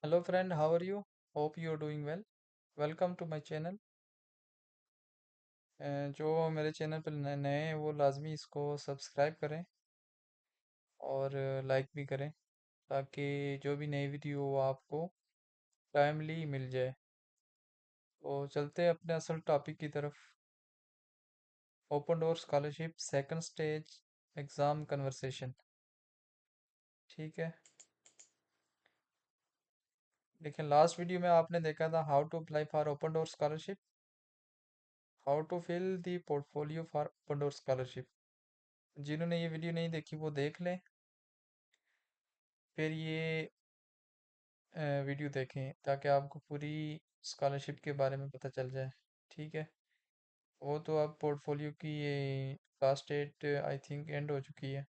Hello friend, how are you? Hope you are doing well. Welcome to my channel. जो मेरे channel पर नए हैं वो लाजमी इसको सब्सक्राइब करें और लाइक भी करें ताकि जो भी नई वीडियो हो आपको टाइमली मिल जाए। तो चलते हैं अपने असल टॉपिक की तरफ। Open door scholarship second stage exam conversation. ठीक है। लेकिन लास्ट वीडियो में आपने देखा था how to apply for open door scholarship, how to fill the portfolio for open door scholarship. जिन्होंने ये वीडियो नहीं देखी वो देख लें, फिर ये वीडियो देखें ताकि आपको पूरी स्कॉलरशिप के बारे में पता चल जाए। ठीक है। वो तो अब पोर्टफोलियो की ये last date I think end हो चुकी है।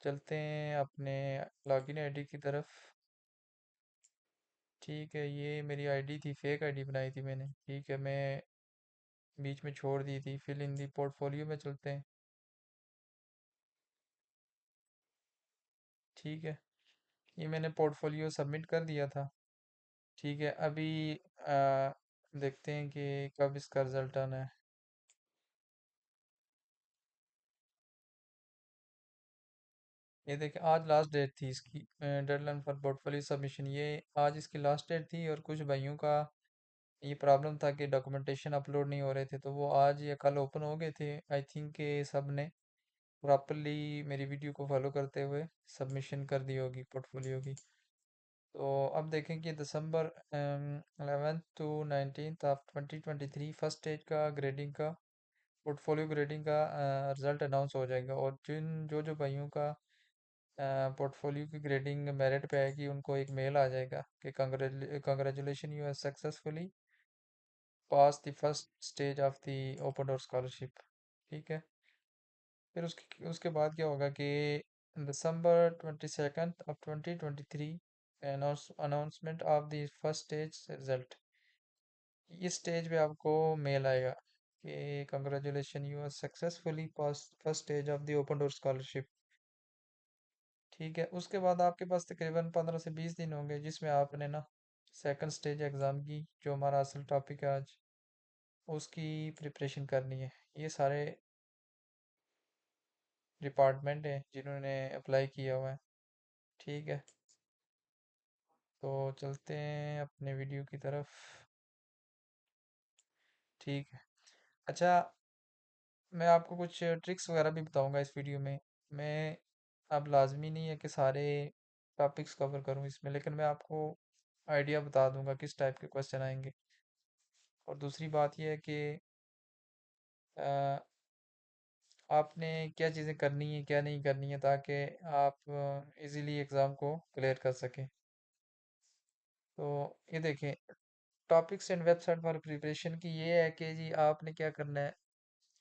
चलते हैं अपने लॉगिन आईडी की तरफ। ठीक है, ये मेरी आईडी थी, फेक आईडी बनाई थी मैंने। ठीक है, मैं बीच में छोड़ दी थी। फिल इन दी पोर्टफोलियो में चलते हैं। ठीक है, ये मैंने पोर्टफोलियो सबमिट कर दिया था। ठीक है, अभी देखते हैं कि कब इसका रिजल्ट आना है। ये देखिए, आज लास्ट डेट थी इसकी, डेडलाइन फॉर पोर्टफोलियो सबमिशन। ये आज इसकी लास्ट डेट थी और कुछ भाइयों का ये प्रॉब्लम था कि डॉक्यूमेंटेशन अपलोड नहीं हो रहे थे, तो वो आज या कल ओपन हो गए थे। आई थिंक के सब ने प्रॉपरली मेरी वीडियो को फॉलो करते हुए सबमिशन कर दी होगी पोर्टफोलियो की। तो अब देखें कि दिसंबर 11 to 19 ऑफ 2023 फर्स्ट स्टेज का ग्रेडिंग का पोर्टफोलियो ग्रेडिंग का रिजल्ट अनाउंस हो जाएगा। और जिन जो जो भाइयों का पोर्टफोलियो की ग्रेडिंग मेरिट पे आएगी उनको एक मेल आ जाएगा कि congratulation, you have successfully pass the first stage of the open door scholarship. ठीक है। फिर उसके बाद क्या होगा कि December 22 of 2023 announcement of the first stage result. इस स्टेज पे आपको मेल आएगा कि congratulation, you have successfully pass first stage of the open door scholarship. ठीक है, उसके बाद आपके पास तकरीबन 15 से 20 दिन होंगे जिसमें आपने ना सेकंड स्टेज एग्ज़ाम की, जो हमारा असल टॉपिक है आज, उसकी प्रिपरेशन करनी है। ये सारे डिपार्टमेंट हैं जिन्होंने अप्लाई किया हुआ है। ठीक है, तो चलते हैं अपने वीडियो की तरफ। ठीक है। अच्छा, मैं आपको कुछ ट्रिक्स वगैरह भी बताऊंगा इस वीडियो में। मैं अब लाजमी नहीं है कि सारे टॉपिक्स कवर करूं इसमें, लेकिन मैं आपको आइडिया बता दूंगा किस टाइप के क्वेश्चन आएंगे। और दूसरी बात यह है कि अ, आपने क्या चीज़ें करनी है क्या नहीं करनी है ताकि आप इजीली एग्ज़ाम को क्लियर कर सकें। तो ये देखें, topics and website for preparation की ये है कि जी आपने क्या करना है।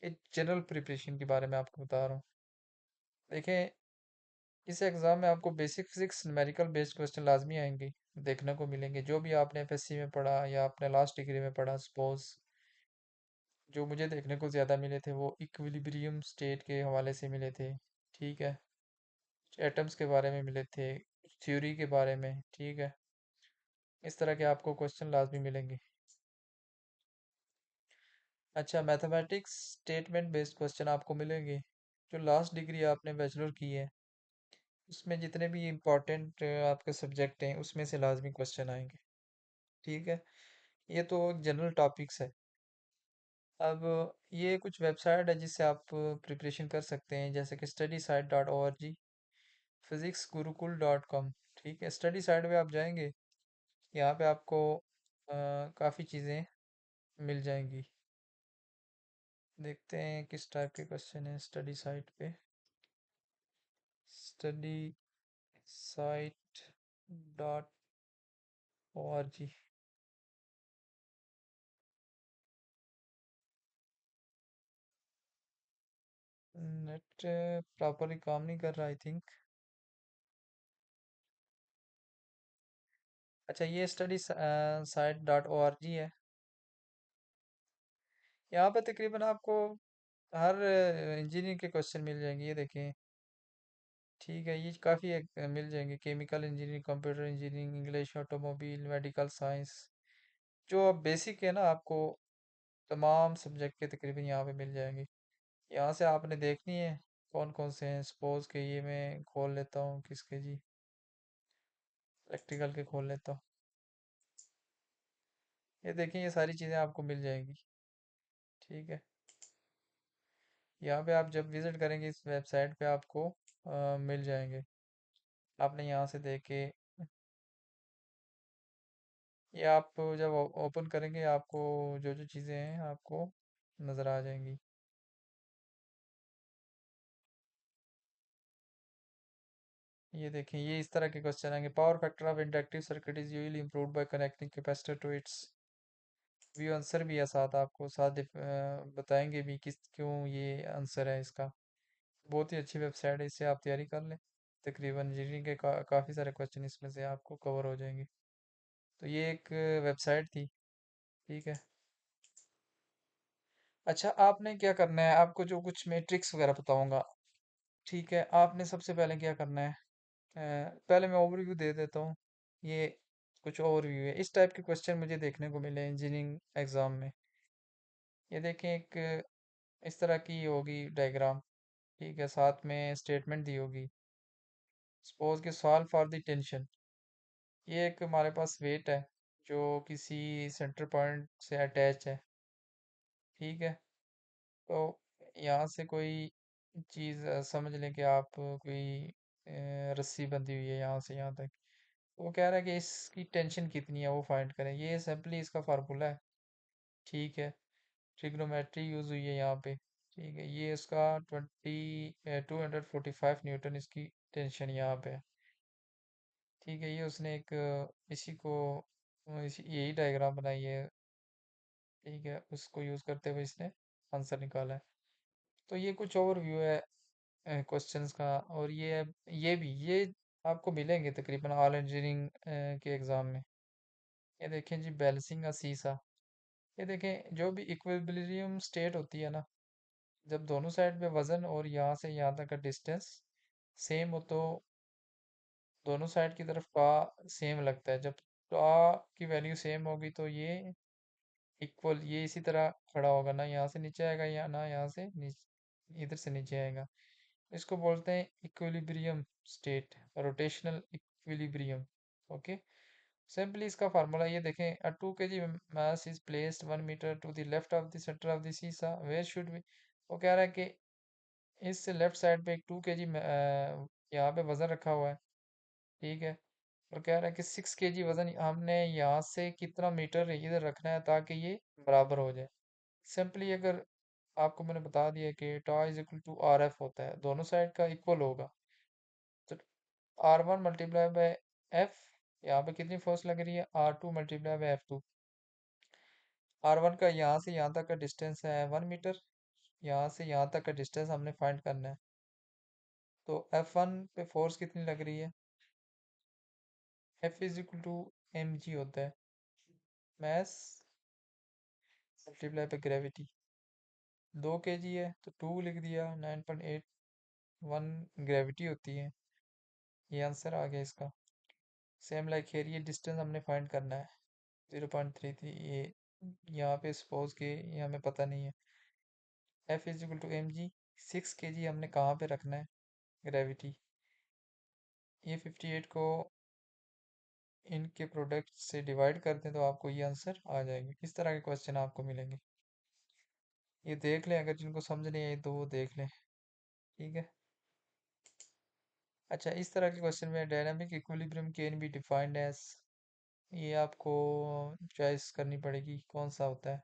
एक जनरल प्रिपरेशन के बारे में आपको बता रहा हूँ। देखें, इस एग्ज़ाम में आपको basic physics numerical based question लाजमी आएंगे, देखने को मिलेंगे। जो भी आपने एफएससी में पढ़ा या आपने लास्ट डिग्री में पढ़ा, सपोज जो मुझे देखने को ज़्यादा मिले थे वो इक्विलिब्रियम स्टेट के हवाले से मिले थे। ठीक है, एटम्स के बारे में मिले थे, थ्योरी के बारे में। ठीक है, इस तरह के आपको क्वेश्चन लाजमी मिलेंगे। अच्छा, मैथमेटिक्स स्टेटमेंट बेस्ड क्वेश्चन आपको मिलेंगे। जो लास्ट डिग्री आपने बैचलर की है उसमें जितने भी इम्पोर्टेंट आपके सब्जेक्ट हैं उसमें से लाजमी क्वेश्चन आएंगे। ठीक है, ये तो जनरल टॉपिक्स है। अब ये कुछ वेबसाइट है जिससे आप प्रिपरेशन कर सकते हैं, जैसे कि studySite.org, physicsgurukul.com। ठीक है, स्टडी साइट पे आप जाएंगे, यहाँ पे आपको काफ़ी चीज़ें मिल जाएंगी। देखते हैं किस टाइप के क्वेश्चन है स्टडी साइट पे। Study site dot O R G. Net properly काम नहीं कर रहा आई थिंक। अच्छा, ये study site dot O R G है। यहाँ पे तकरीबन आपको हर इंजीनियरिंग के क्वेश्चन मिल जाएंगे। ये देखें, ठीक है, ये काफ़ी मिल जाएंगे। Chemical engineering, computer engineering, English, automobile, medical science, जो अब बेसिक है ना, आपको तमाम सब्जेक्ट के तकरीबन यहाँ पे मिल जाएंगे। यहाँ से आपने देखनी है कौन कौन से हैं। सपोज के ये मैं खोल लेता हूँ, किसके जी, इलेक्ट्रिकल के खोल लेता हूँ। ये देखें, ये सारी चीज़ें आपको मिल जाएंगी। ठीक है, यहाँ पे आप जब विज़िट करेंगे इस वेबसाइट पे आपको मिल जाएंगे। आपने यहाँ से देख के, ये आप जब ओपन करेंगे आपको जो जो चीज़ें हैं आपको नज़र आ जाएंगी। ये देखें, ये इस तरह के क्वेश्चन आएंगे। Power factor of inductive circuit is usually improved by connecting capacitor to its. View answer भी है साथ, आपको साथ बताएंगे भी किस क्यों ये आंसर है इसका। बहुत ही अच्छी वेबसाइट है, इससे आप तैयारी कर लें। तकरीबन इंजीनियरिंग के काफ़ी सारे क्वेश्चन इसमें से आपको कवर हो जाएंगे। तो ये एक वेबसाइट थी। ठीक है। अच्छा, आपने क्या करना है, आपको जो कुछ मैं ट्रिक्स वगैरह बताऊंगा। ठीक है, आपने सबसे पहले क्या करना है, पहले मैं ओवरव्यू दे देता हूँ। ये कुछ ओवरव्यू है, इस टाइप के क्वेश्चन मुझे देखने को मिले इंजीनियरिंग एग्जाम में। ये देखें, एक इस तरह की होगी डायग्राम। ठीक है, साथ में स्टेटमेंट दी होगी। सपोज के सॉल्व फॉर द टेंशन। ये एक हमारे पास वेट है जो किसी सेंटर पॉइंट से अटैच है। ठीक है, तो यहाँ से कोई चीज़ समझ लें कि आप कोई रस्सी बंधी हुई है यहाँ से यहाँ तक। वो कह रहा है कि इसकी टेंशन कितनी है वो फाइंड करें। ये सिंपली इसका फार्मूला है। ठीक है, ट्रिग्नोमेट्री यूज़ हुई है यहाँ पे। ठीक है, ये इसका 245 न्यूटन इसकी टेंशन यहाँ पे है। ठीक है, ये उसने एक इसी को यही डायग्राम बनाई है। ठीक है, उसको यूज़ करते हुए इसने आंसर निकाला है। तो ये कुछ ओवरव्यू है क्वेश्चंस का। और ये आपको मिलेंगे तकरीबन ऑल इंजीनियरिंग के एग्ज़ाम में। ये देखें जी, बैलेंसिंग का सीसा। ये देखें, जो भी इक्विलिब्रियम स्टेट होती है ना, जब दोनों साइड पे वज़न और यहाँ से यहाँ तक का डिस्टेंस सेम हो तो दोनों साइड की तरफ का सेम लगता है। जब का की वैल्यू सेम होगी तो ये इक्वल, ये इसी तरह खड़ा होगा, ना यहाँ से नीचे आएगा या ना यहाँ से नीचे, इधर से नीचे आएगा। इसको बोलते हैं equilibrium state, rotational equilibrium. Okay, simply इसका फार्मूला ये देखें, a 2 kg mass is placed 1 metre to the left of the centre of the seesaw, where should be. वो कह रहा है कि इस लेफ्ट साइड पे एक 2 kg यहाँ पे वजन रखा हुआ है। ठीक है, और कह रहा है कि 6 kg वजन हमने यहाँ से कितना मीटर इधर रखना है ताकि ये बराबर हो जाए। सिंपली अगर आपको मैंने बता दिया कि tau is equal to R F होता है, दोनों साइड का इक्वल होगा। तो R1 मल्टीप्लाई बाय एफ, यहाँ पे कितनी फोर्स लग रही है, R2 multiply by F2। R1 का यहाँ से यहाँ तक का डिस्टेंस है 1 मीटर, यहाँ से यहाँ तक का डिस्टेंस हमने फाइंड करना है। तो F1 पे फोर्स कितनी लग रही है, F is equal to mg होता है, mass multiply by gravity. 2 kg है तो 2 लिख दिया, 9.81 ग्रेविटी होती है। ये आंसर आ गया इसका। सेम लाइक हेयर, ये डिस्टेंस हमने फाइंड करना है 0.33। ये यहाँ पे सपोज के ये हमें पता नहीं है। F is equal to mg, 6 kg हमने कहाँ पे रखना है, ग्रेविटी। ये 58 को इनके प्रोडक्ट से डिवाइड कर दें तो आपको ये आंसर आ जाएंगे। इस तरह के क्वेश्चन आपको मिलेंगे। ये देख लें, अगर जिनको समझ नहीं आई तो वो देख लें। ठीक है। अच्छा, इस तरह के क्वेश्चन में dynamic equilibrium can be defined as, ये आपको चॉइस करनी पड़ेगी कौन सा होता है।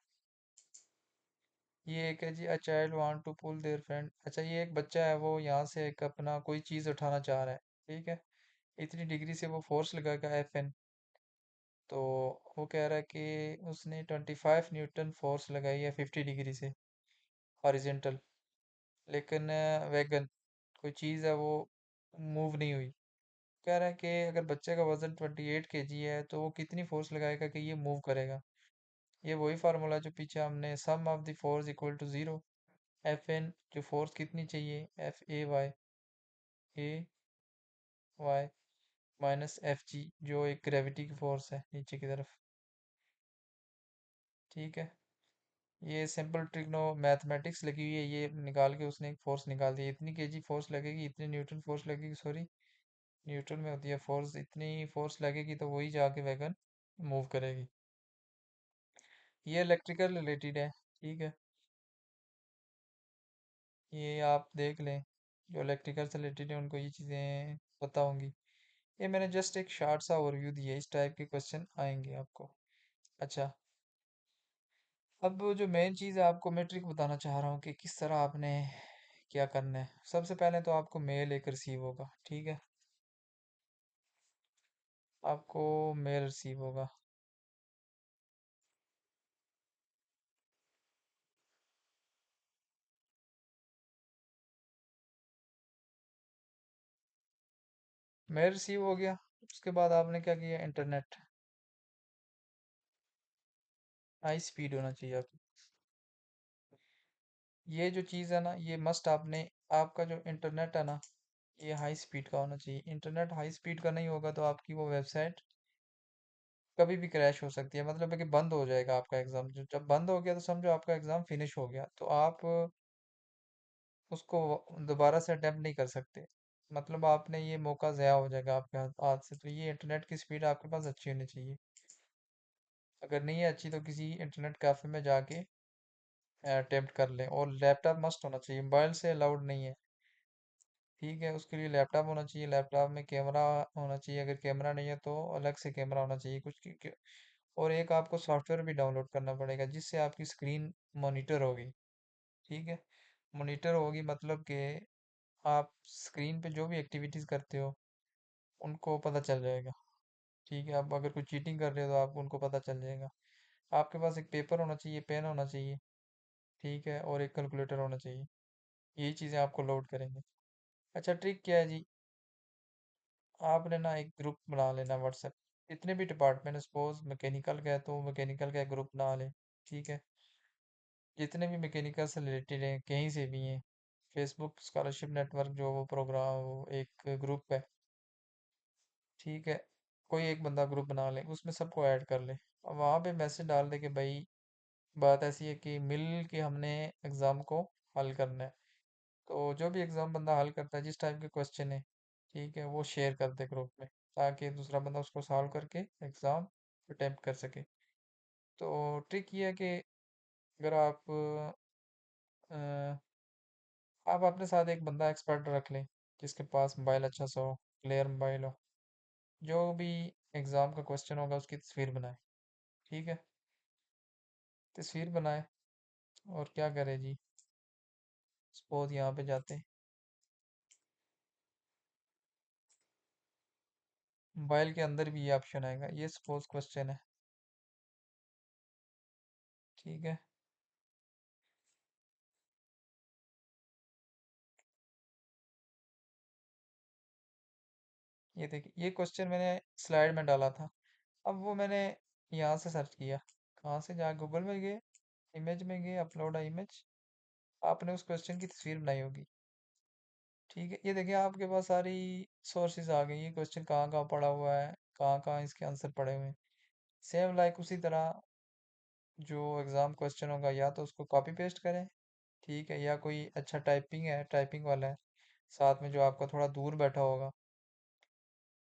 ये एक है जी, a child want to pull their friend. अच्छा, ये एक बच्चा है, वो यहाँ से एक अपना कोई चीज़ उठाना चाह रहा है। ठीक है, इतनी डिग्री से वो फोर्स लगाएगा FN। तो वो कह रहा है कि उसने 25 न्यूटन फोर्स लगाई है 50 डिग्री से हॉरिजेंटल, लेकिन वैगन कोई चीज़ है वो मूव नहीं हुई। कह रहा है कि अगर बच्चे का वजन 28 kg है तो वो कितनी फोर्स लगाएगा कि ये मूव करेगा। ये वही फार्मूला जो पीछे हमने, sum of the force equal to 0, FN जो फोर्स कितनी चाहिए, FAY, Y minus F G, जो एक ग्रेविटी की फोर्स है नीचे की तरफ। ठीक है, ये सिंपल ट्रिग्नो मैथमेटिक्स लगी हुई है, ये निकाल के उसने एक फोर्स निकाल दी, इतनी केजी फोर्स लगेगी, इतनी न्यूटन फोर्स लगेगी, सॉरी न्यूटन में होती है फोर्स, इतनी फोर्स लगेगी तो वही जाके वैगन मूव करेगी। ये इलेक्ट्रिकल रिलेटेड है। ठीक है, ये आप देख लें, जो इलेक्ट्रिकल से रिलेटेड है उनको ये चीज़ें पता होंगी। ये मैंने जस्ट एक शॉर्ट सा ओवरव्यू दिया है, इस टाइप के क्वेश्चन आएंगे आपको। अच्छा, अब जो मेन चीज़ है, आपको मैं ट्रिक बताना चाह रहा हूँ कि किस तरह आपने क्या करना है। सबसे पहले तो आपको मेल एक रिसीव होगा। ठीक है, आपको मेल रिसीव होगा। मेल रिसीव हो गया, उसके बाद आपने क्या किया, इंटरनेट हाई स्पीड होना चाहिए आपकी। ये जो चीज़ है ना, ये मस्ट आपने, आपका जो इंटरनेट है ना, ये हाई स्पीड का होना चाहिए। इंटरनेट हाई स्पीड का नहीं होगा तो आपकी वो वेबसाइट कभी भी क्रैश हो सकती है, मतलब है कि बंद हो जाएगा आपका एग्ज़ाम। जब बंद हो गया तो समझो आपका एग्ज़ाम फिनिश हो गया, तो आप उसको दोबारा से अटेम्प्ट नहीं कर सकते। मतलब आपने ये मौका ज़ाया हो जाएगा आपके हाथ हाथ से। तो ये इंटरनेट की स्पीड आपके पास अच्छी होनी चाहिए। अगर नहीं है अच्छी तो किसी इंटरनेट कैफ़े में जाके अटेम्प्ट कर लें। और लैपटॉप मस्ट होना चाहिए, मोबाइल से अलाउड नहीं है। ठीक है, उसके लिए लैपटॉप होना चाहिए, लैपटॉप में कैमरा होना चाहिए, अगर कैमरा नहीं है तो अलग से कैमरा होना चाहिए कुछ और एक आपको सॉफ्टवेयर भी डाउनलोड करना पड़ेगा जिससे आपकी स्क्रीन मॉनिटर होगी। ठीक है, मॉनिटर होगी मतलब कि आप स्क्रीन पे जो भी एक्टिविटीज़ करते हो उनको पता चल जाएगा। ठीक है, आप अगर कोई चीटिंग कर रहे हो तो आपको उनको पता चल जाएगा। आपके पास एक पेपर होना चाहिए, पेन होना चाहिए। ठीक है, और एक कैलकुलेटर होना चाहिए। यही चीज़ें आपको लोड करेंगे। अच्छा, ट्रिक क्या है जी, आपने ना एक ग्रुप बना लेना व्हाट्सएप। जितने भी डिपार्टमेंट, सपोज मैकेनिकल का है तो मैकेनिकल का एक ग्रुप बना लें। ठीक है, जितने भी मैकेनिकल से रिलेटेड हैं कहीं से भी हैं, फेसबुक स्कॉलरशिप नेटवर्क जो वो प्रोग्राम, वो एक ग्रुप है। ठीक है, कोई एक बंदा ग्रुप बना ले, उसमें सबको ऐड कर ले और वहाँ पे मैसेज डाल दे कि भाई बात ऐसी है कि मिल के हमने एग्ज़ाम को हल करना है। तो जो भी एग्ज़ाम बंदा हल करता है, जिस टाइप के क्वेश्चन है, ठीक है, वो शेयर कर दे ग्रुप में, ताकि दूसरा बंदा उसको सॉल्व करके एग्ज़ाम अटेम्प्ट कर सके। तो ट्रिक ये है कि अगर अ, आप अपने साथ एक बंदा एक्सपर्ट रख लें जिसके पास मोबाइल अच्छा सा हो, क्लियर मोबाइल हो, जो भी एग्ज़ाम का क्वेश्चन होगा उसकी तस्वीर बनाए। ठीक है, तस्वीर बनाए और क्या करे जी, सपोज यहाँ पे जाते, मोबाइल के अंदर भी ये ऑप्शन आएगा, ये सपोज क्वेश्चन है। ठीक है, ये देखिए, ये क्वेश्चन मैंने स्लाइड में डाला था। अब वो मैंने यहाँ से सर्च किया, कहाँ से, जहाँ गूगल में गए, इमेज में गए, अपलोड इमेज, आपने उस क्वेश्चन की तस्वीर बनाई होगी। ठीक है, ये देखिए आपके पास सारी सोर्सेज आ गई, ये क्वेश्चन कहाँ कहाँ पड़ा हुआ है, कहाँ कहाँ इसके आंसर पड़े हुए हैं। सेम लाइक उसी तरह जो एग्ज़ाम क्वेश्चन होगा, या तो उसको कॉपी पेस्ट करें। ठीक है, या कोई अच्छा टाइपिंग है, टाइपिंग वाला है साथ में जो आपका थोड़ा दूर बैठा होगा,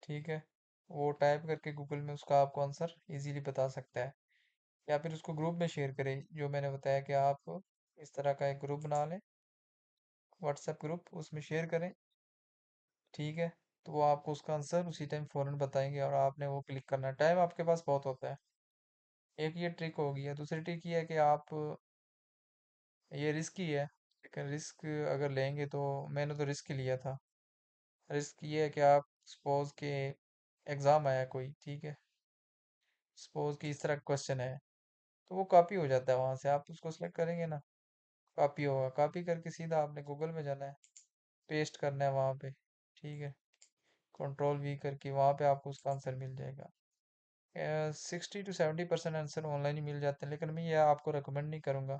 ठीक है, वो टाइप करके गूगल में उसका आपको आंसर इजीली बता सकता है। या फिर उसको ग्रुप में शेयर करें, जो मैंने बताया कि आप इस तरह का एक ग्रुप बना लें, व्हाट्सएप ग्रुप, उसमें शेयर करें। ठीक है, तो वो आपको उसका आंसर उसी टाइम फ़ौरन बताएंगे और आपने वो क्लिक करना है, टाइम आपके पास बहुत होता है। एक ये ट्रिक हो गई है, दूसरी ट्रिक ये है कि आप, ये रिस्क ही है, लेकिन रिस्क अगर लेंगे तो, मैंने तो रिस्क ही लिया था। रिस्क ये है कि आप सपोज के एग्ज़ाम आया कोई, ठीक है, सपोज कि इस तरह क्वेश्चन है, तो वो कॉपी हो जाता है, वहां से आप उसको सेलेक्ट करेंगे ना, कॉपी होगा, कॉपी करके सीधा आपने गूगल में जाना है, पेस्ट करना है वहां पे। ठीक है, कंट्रोल वी करके वहां पे आपको उसका आंसर मिल जाएगा। 60 to 70% आंसर ऑनलाइन ही मिल जाते हैं, लेकिन मैं ये आपको रिकमेंड नहीं करूँगा।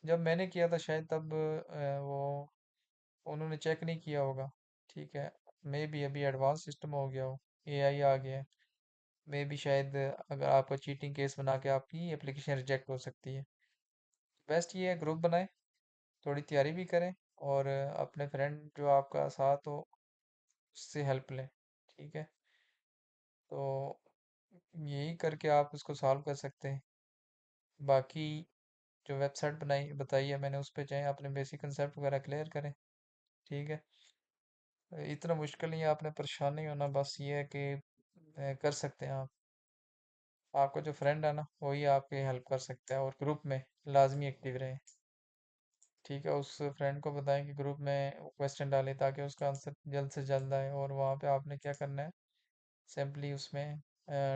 जब मैंने किया था शायद तब वो उन्होंने चेक नहीं किया होगा। ठीक है, मे भी अभी एडवांस सिस्टम हो गया हो, एआई आ गया है। मे भी शायद अगर आपका चीटिंग केस बना के आपकी एप्लीकेशन रिजेक्ट हो सकती है। बेस्ट ये है ग्रुप बनाएं, थोड़ी तैयारी भी करें, और अपने फ्रेंड जो आपका साथ हो उससे हेल्प लें। ठीक है, तो यही करके आप उसको सॉल्व कर सकते हैं। बाकी जो वेबसाइट बनाई बताई है मैंने, उस पर जाएं, अपने बेसिक कंसेप्ट वगैरह क्लियर करें। ठीक है, इतना मुश्किल नहीं है, आपने परेशान नहीं होना, बस ये है कि कर सकते हैं आप। आपका जो फ्रेंड है ना, वही आपकी हेल्प कर सकता है, और ग्रुप में लाजमी एक्टिव रहें। ठीक है, उस फ्रेंड को बताएं कि ग्रुप में क्वेश्चन डाले ताकि उसका आंसर जल्द से जल्द आए, और वहाँ पे आपने क्या करना है, सिंपली उसमें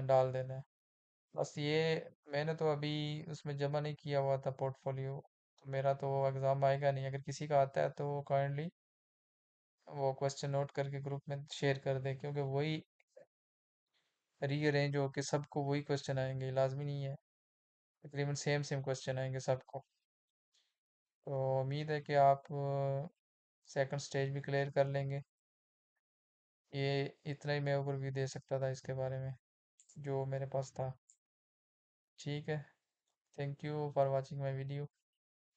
डाल देना है। बस ये, मैंने तो अभी उसमें जमा नहीं किया हुआ था पोर्टफोलियो, तो मेरा तो एग्ज़ाम आएगा नहीं। अगर किसी का आता है तो वो काइंडली वो क्वेश्चन नोट करके ग्रुप में शेयर कर दे, क्योंकि वही रीअरेंज हो के सबको वही क्वेश्चन आएंगे, लाजमी नहीं है, तकरीबन सेम सेम क्वेश्चन आएंगे सबको। तो उम्मीद है कि आप सेकंड स्टेज भी क्लियर कर लेंगे। ये इतना ही मैं ओवरव्यू दे सकता था इसके बारे में, जो मेरे पास था। ठीक है, thank you for watching my video.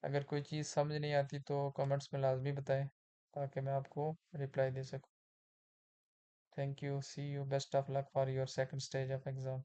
अगर कोई चीज़ समझ नहीं आती तो कमेंट्स में लाजमी बताएं, ताकि मैं आपको रिप्लाई दे सकूं। Thank you, see you, best of luck for your second stage of exam.